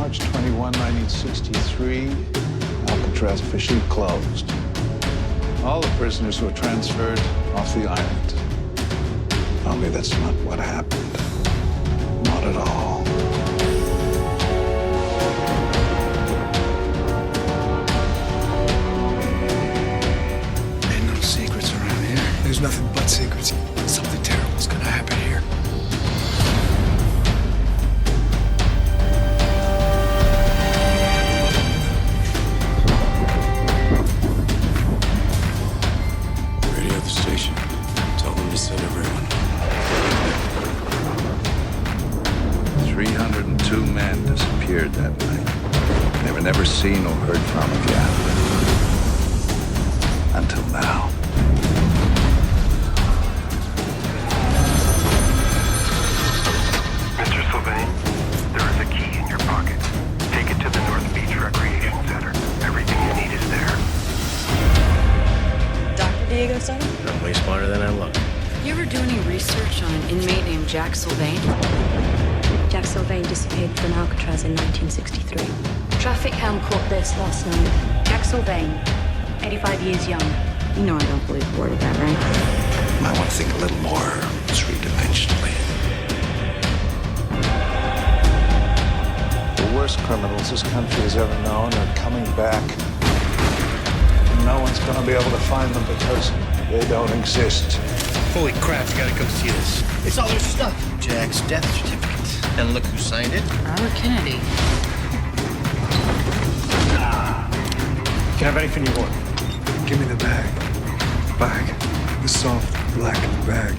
March 21, 1963, Alcatraz officially closed. All the prisoners were transferred off the island. Only that's not what happened. Not at all. Ain't no secrets around here. There's nothing but secrets. Something terrible's gonna happen here. Radio the station. Tell them to send everyone. 302 men disappeared that night. They were never seen or heard from again. Until now. Mr. Sylvain, there is a key in your pocket. Take it to the North Beach Recreation Center. Everything you need is there. Dr. Diego Soto? I'm way smarter than I look. You ever do any research on an inmate named Jack Sylvain? Jack Sylvain disappeared from Alcatraz in 1963. Traffic helm caught this last night. Jack Sylvain, 85 years young. You know I don't believe a word of that, right? Might want to think a little more three-dimensionally. The worst criminals this country has ever known are coming back. And no one's going to be able to find them because they don't exist. Holy crap, you gotta come see this. It's all their stuff. Jack's death certificate. And look who signed it. Robert Kennedy. Can I have anything you want? Give me the bag. Bag. The soft black bag.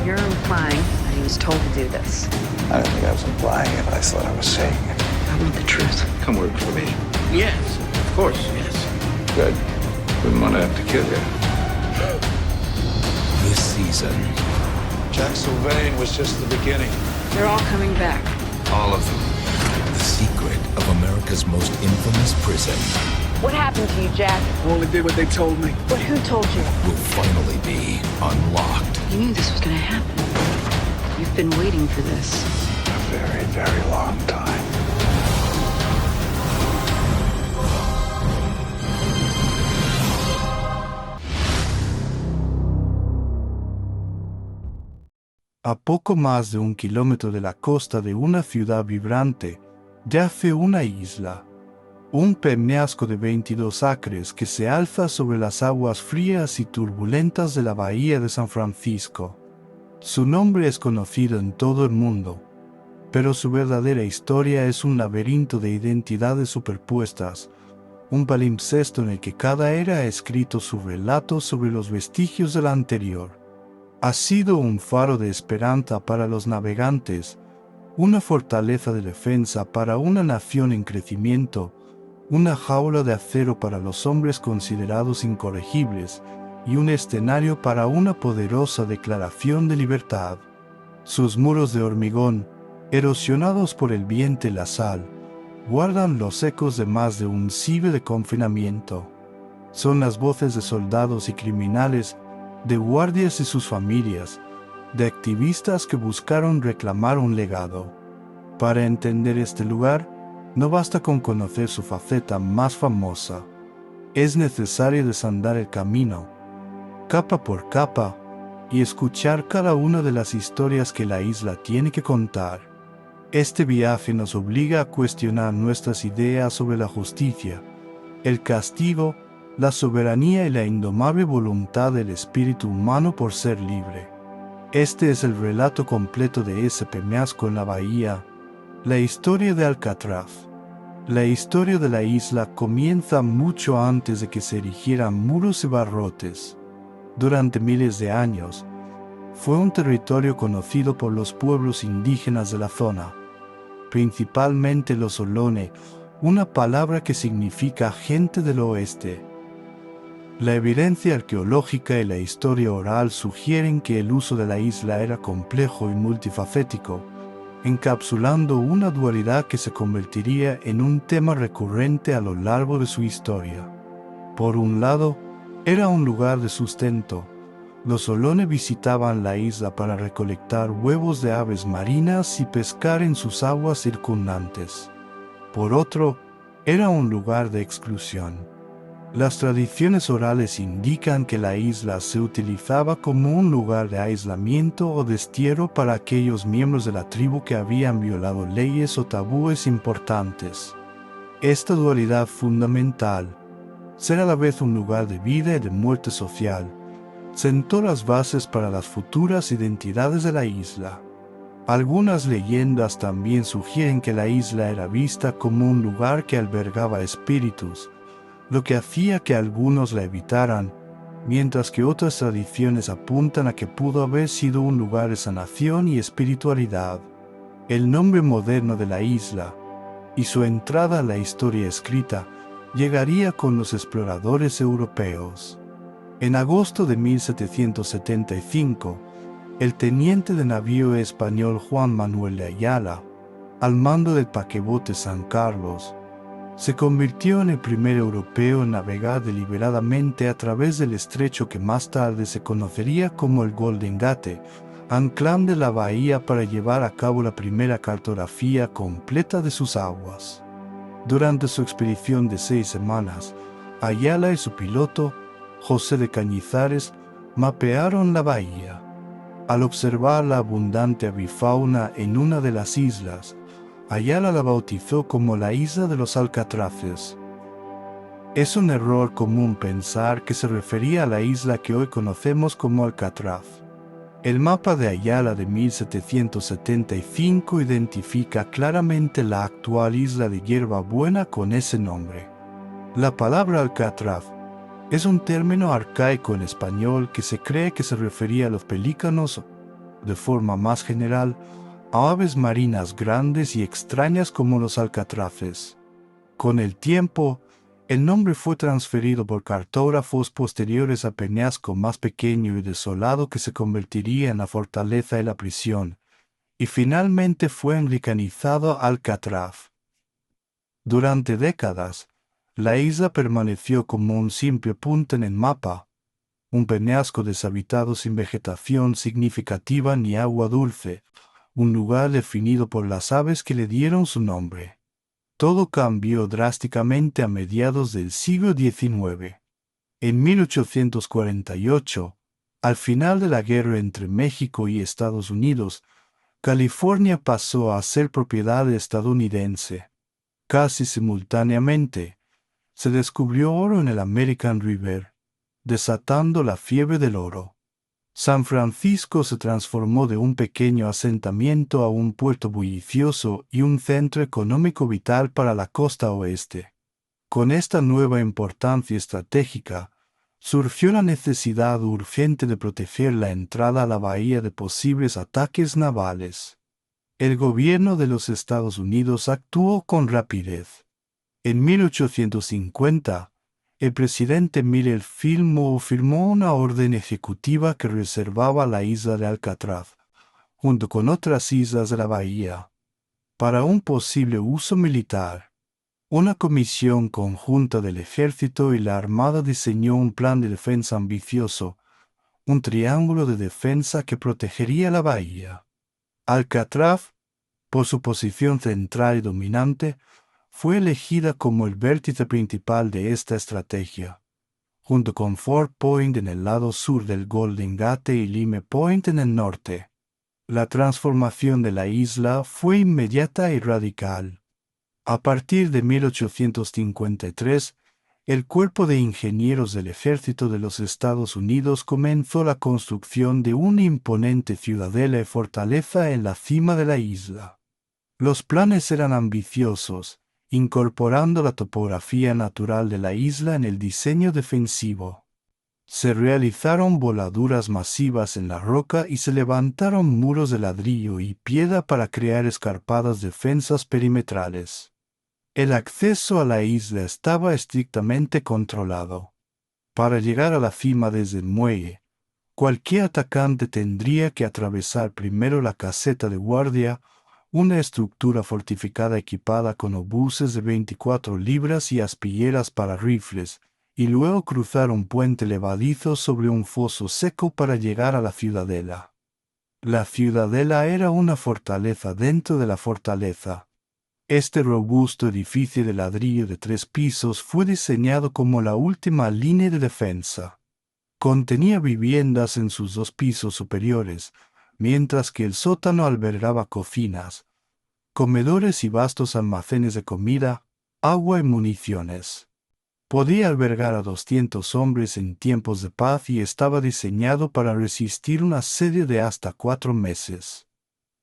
You're implying that he was told to do this. I don't think I was implying it. I thought I was saying it. I want the truth. Come work for me. Yes, of course, yes. Good. Wouldn't want to have to kill you. This season, Jack Sylvain was just the beginning. They're all coming back. all of them. The secret of America's most infamous prison What happened to you, Jack? I only did what they told me. But who told you? Will finally be unlocked. You knew this was gonna happen. You've been waiting for this. A very, very long time. A poco más de 1 kilómetro de la costa de una ciudad vibrante, yace una isla, un peñasco de 22 acres que se alza sobre las aguas frías y turbulentas de la bahía de San Francisco. Su nombre es conocido en todo el mundo, pero su verdadera historia es un laberinto de identidades superpuestas, un palimpsesto en el que cada era ha escrito su relato sobre los vestigios de la anterior. Ha sido un faro de esperanza para los navegantes, una fortaleza de defensa para una nación en crecimiento, una jaula de acero para los hombres considerados incorregibles y un escenario para una poderosa declaración de libertad. Sus muros de hormigón, erosionados por el viento y la sal, guardan los ecos de más de un siglo de confinamiento. Son las voces de soldados y criminales, de guardias y sus familias, de activistas que buscaron reclamar un legado. Para entender este lugar, no basta con conocer su faceta más famosa. Es necesario desandar el camino, capa por capa, y escuchar cada una de las historias que la isla tiene que contar. Este viaje nos obliga a cuestionar nuestras ideas sobre la justicia, el castigo, la soberanía y la indomable voluntad del espíritu humano por ser libre. Este es el relato completo de ese peñasco en la bahía, la historia de Alcatraz. La historia de la isla comienza mucho antes de que se erigieran muros y barrotes. Durante miles de años, fue un territorio conocido por los pueblos indígenas de la zona, principalmente los Ohlone, una palabra que significa gente del oeste. La evidencia arqueológica y la historia oral sugieren que el uso de la isla era complejo y multifacético, encapsulando una dualidad que se convertiría en un tema recurrente a lo largo de su historia. Por un lado, era un lugar de sustento, Los Olone visitaban la isla para recolectar huevos de aves marinas y pescar en sus aguas circundantes. Por otro, era un lugar de exclusión. Las tradiciones orales indican que la isla se utilizaba como un lugar de aislamiento o destierro para aquellos miembros de la tribu que habían violado leyes o tabúes importantes. Esta dualidad fundamental, ser a la vez un lugar de vida y de muerte social, sentó las bases para las futuras identidades de la isla. Algunas leyendas también sugieren que la isla era vista como un lugar que albergaba espíritus, lo que hacía que algunos la evitaran, mientras que otras tradiciones apuntan a que pudo haber sido un lugar de sanación y espiritualidad. El nombre moderno de la isla y su entrada a la historia escrita llegaría con los exploradores europeos. En agosto de 1775, el teniente de navío español Juan Manuel de Ayala, al mando del paquebote San Carlos, se convirtió en el primer europeo en navegar deliberadamente a través del estrecho que más tarde se conocería como el Golden Gate, anclando la bahía para llevar a cabo la primera cartografía completa de sus aguas. Durante su expedición de 6 semanas, Ayala y su piloto, José de Cañizares, mapearon la bahía. Al observar la abundante avifauna en una de las islas, Ayala la bautizó como la isla de los alcatraces. Es un error común pensar que se refería a la isla que hoy conocemos como Alcatraz. El mapa de Ayala de 1775 identifica claramente la actual isla de Hierbabuena con ese nombre. La palabra Alcatraz es un término arcaico en español que se cree que se refería a los pelícanos, de forma más general, a aves marinas grandes y extrañas como los alcatraces. Con el tiempo, el nombre fue transferido por cartógrafos posteriores a Peñasco más pequeño y desolado que se convertiría en la fortaleza y la prisión, y finalmente fue anglicanizado Alcatraz. Durante décadas, la isla permaneció como un simple punto en el mapa, un peñasco deshabitado sin vegetación significativa ni agua dulce, un lugar definido por las aves que le dieron su nombre. Todo cambió drásticamente a mediados del siglo XIX. En 1848, al final de la guerra entre México y Estados Unidos, California pasó a ser propiedad estadounidense. Casi simultáneamente, se descubrió oro en el American River, desatando la fiebre del oro. San Francisco se transformó de un pequeño asentamiento a un puerto bullicioso y un centro económico vital para la costa oeste. Con esta nueva importancia estratégica, surgió la necesidad urgente de proteger la entrada a la bahía de posibles ataques navales. El gobierno de los Estados Unidos actuó con rapidez. En 1850, el presidente Miller firmó una orden ejecutiva que reservaba la isla de Alcatraz, junto con otras islas de la bahía, para un posible uso militar. Una comisión conjunta del ejército y la armada diseñó un plan de defensa ambicioso, un triángulo de defensa que protegería la bahía. Alcatraz, por su posición central y dominante, fue elegida como el vértice principal de esta estrategia, junto con Fort Point en el lado sur del Golden Gate y Lime Point en el norte. La transformación de la isla fue inmediata y radical. A partir de 1853, el Cuerpo de Ingenieros del Ejército de los Estados Unidos comenzó la construcción de una imponente ciudadela y fortaleza en la cima de la isla. Los planes eran ambiciosos, incorporando la topografía natural de la isla en el diseño defensivo. Se realizaron voladuras masivas en la roca y se levantaron muros de ladrillo y piedra para crear escarpadas defensas perimetrales. El acceso a la isla estaba estrictamente controlado. Para llegar a la cima desde el muelle, cualquier atacante tendría que atravesar primero la caseta de guardia, una estructura fortificada equipada con obuses de 24 libras y aspilleras para rifles, y luego cruzar un puente levadizo sobre un foso seco para llegar a la ciudadela. La ciudadela era una fortaleza dentro de la fortaleza. Este robusto edificio de ladrillo de 3 pisos fue diseñado como la última línea de defensa. Contenía viviendas en sus 2 pisos superiores, mientras que el sótano albergaba cocinas, comedores y vastos almacenes de comida, agua y municiones. Podía albergar a 200 hombres en tiempos de paz y estaba diseñado para resistir un asedio de hasta 4 meses.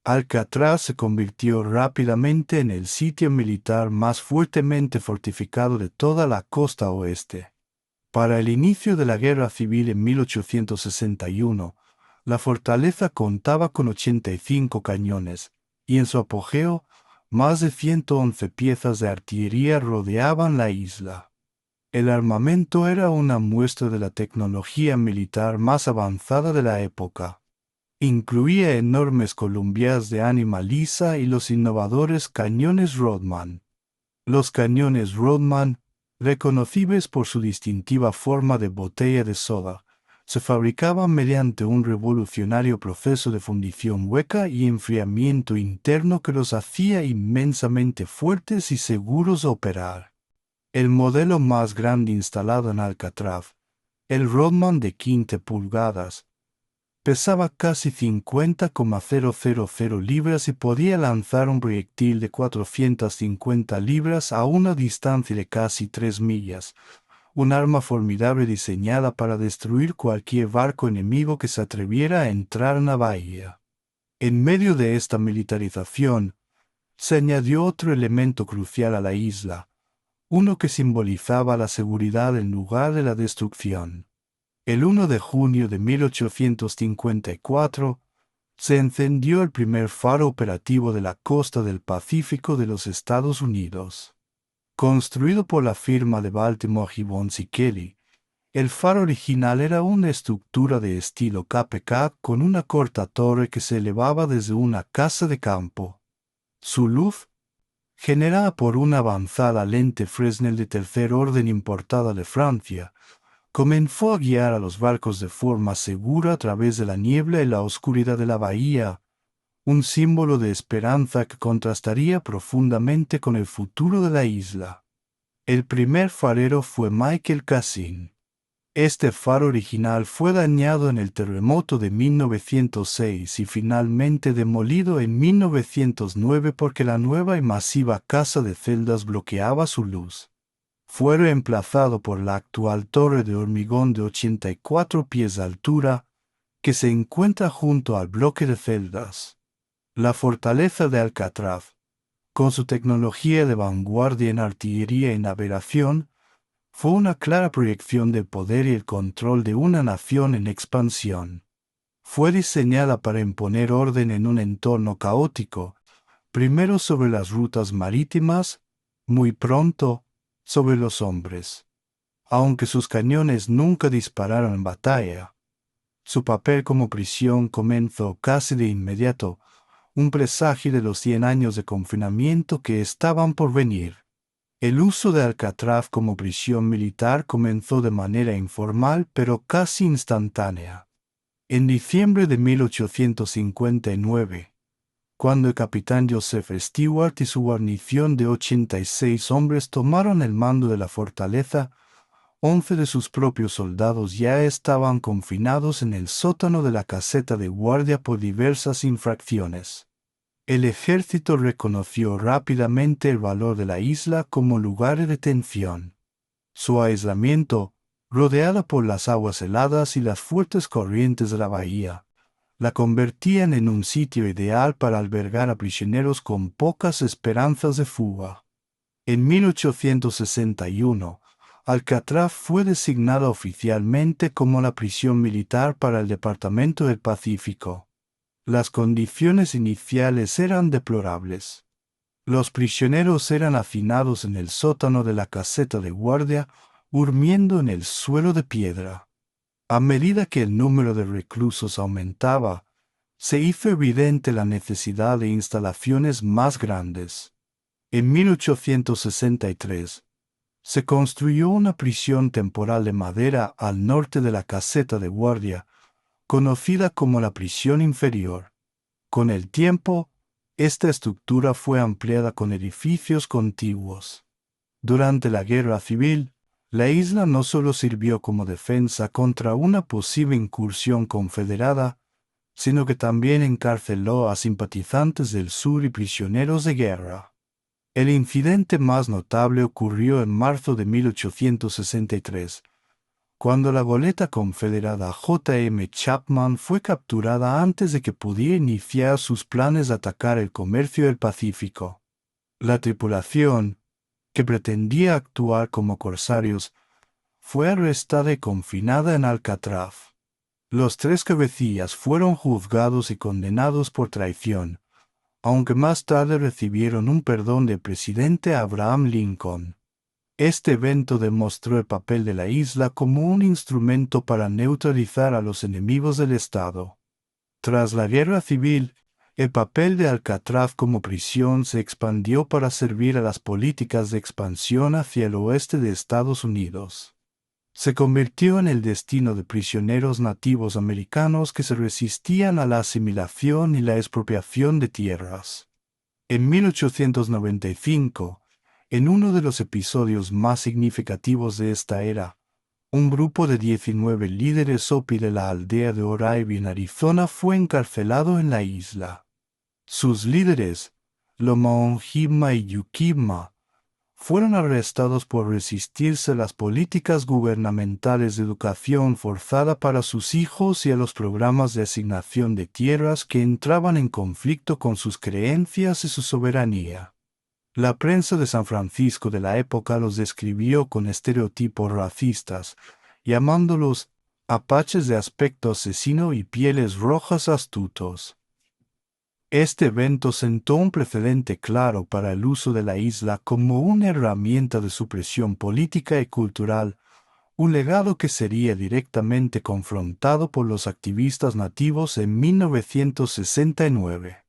Alcatraz se convirtió rápidamente en el sitio militar más fuertemente fortificado de toda la costa oeste. Para el inicio de la Guerra Civil en 1861, la fortaleza contaba con 85 cañones, y en su apogeo, más de 111 piezas de artillería rodeaban la isla. El armamento era una muestra de la tecnología militar más avanzada de la época. Incluía enormes columbias de ánima lisa y los innovadores cañones Rodman. Los cañones Rodman, reconocibles por su distintiva forma de botella de soda, se fabricaban mediante un revolucionario proceso de fundición hueca y enfriamiento interno que los hacía inmensamente fuertes y seguros de operar. El modelo más grande instalado en Alcatraz, el Rodman de 15 pulgadas, pesaba casi 50,000 libras y podía lanzar un proyectil de 450 libras a una distancia de casi 3 millas, un arma formidable diseñada para destruir cualquier barco enemigo que se atreviera a entrar en la bahía. En medio de esta militarización, se añadió otro elemento crucial a la isla, uno que simbolizaba la seguridad en lugar de la destrucción. El 1 de junio de 1854, se encendió el primer faro operativo de la costa del Pacífico de los Estados Unidos. Construido por la firma de Baltimore Gibbons y Kelly, el faro original era una estructura de estilo Cape Cod con una corta torre que se elevaba desde una casa de campo. Su luz, generada por una avanzada lente Fresnel de tercer orden importada de Francia, comenzó a guiar a los barcos de forma segura a través de la niebla y la oscuridad de la bahía, un símbolo de esperanza que contrastaría profundamente con el futuro de la isla. El primer farero fue Michael Cassin. Este faro original fue dañado en el terremoto de 1906 y finalmente demolido en 1909 porque la nueva y masiva casa de celdas bloqueaba su luz. Fue reemplazado por la actual torre de hormigón de 84 pies de altura, que se encuentra junto al bloque de celdas. La fortaleza de Alcatraz, con su tecnología de vanguardia en artillería y navegación, fue una clara proyección del poder y el control de una nación en expansión. Fue diseñada para imponer orden en un entorno caótico, primero sobre las rutas marítimas, muy pronto, sobre los hombres. Aunque sus cañones nunca dispararon en batalla, su papel como prisión comenzó casi de inmediato, un presagio de los 100 años de confinamiento que estaban por venir. El uso de Alcatraz como prisión militar comenzó de manera informal pero casi instantánea. En diciembre de 1859, cuando el capitán Joseph Stewart y su guarnición de 86 hombres tomaron el mando de la fortaleza, 11 de sus propios soldados ya estaban confinados en el sótano de la caseta de guardia por diversas infracciones. El ejército reconoció rápidamente el valor de la isla como lugar de detención. Su aislamiento, rodeada por las aguas heladas y las fuertes corrientes de la bahía, la convertían en un sitio ideal para albergar a prisioneros con pocas esperanzas de fuga. En 1861, Alcatraz fue designada oficialmente como la prisión militar para el Departamento del Pacífico. Las condiciones iniciales eran deplorables. Los prisioneros eran hacinados en el sótano de la caseta de guardia, durmiendo en el suelo de piedra. A medida que el número de reclusos aumentaba, se hizo evidente la necesidad de instalaciones más grandes. En 1863, Se construyó una prisión temporal de madera al norte de la caseta de guardia, conocida como la prisión inferior. Con el tiempo, esta estructura fue ampliada con edificios contiguos. Durante la Guerra Civil, la isla no solo sirvió como defensa contra una posible incursión confederada, sino que también encarceló a simpatizantes del sur y prisioneros de guerra. El incidente más notable ocurrió en marzo de 1863, cuando la goleta confederada J.M. Chapman fue capturada antes de que pudiera iniciar sus planes de atacar el comercio del Pacífico. La tripulación, que pretendía actuar como corsarios, fue arrestada y confinada en Alcatraz. Los 3 cabecillas fueron juzgados y condenados por traición, aunque más tarde recibieron un perdón del presidente Abraham Lincoln. Este evento demostró el papel de la isla como un instrumento para neutralizar a los enemigos del Estado. Tras la Guerra Civil, el papel de Alcatraz como prisión se expandió para servir a las políticas de expansión hacia el oeste de Estados Unidos. Se convirtió en el destino de prisioneros nativos americanos que se resistían a la asimilación y la expropiación de tierras. En 1895, en uno de los episodios más significativos de esta era, un grupo de 19 líderes Hopi de la aldea de Oribe en Arizona fue encarcelado en la isla. Sus líderes, Lomaonjima y Yuquima, fueron arrestados por resistirse a las políticas gubernamentales de educación forzada para sus hijos y a los programas de asignación de tierras que entraban en conflicto con sus creencias y su soberanía. La prensa de San Francisco de la época los describió con estereotipos racistas, llamándolos apaches de aspecto asesino y pieles rojas astutos. Este evento sentó un precedente claro para el uso de la isla como una herramienta de supresión política y cultural, un legado que sería directamente confrontado por los activistas nativos en 1969.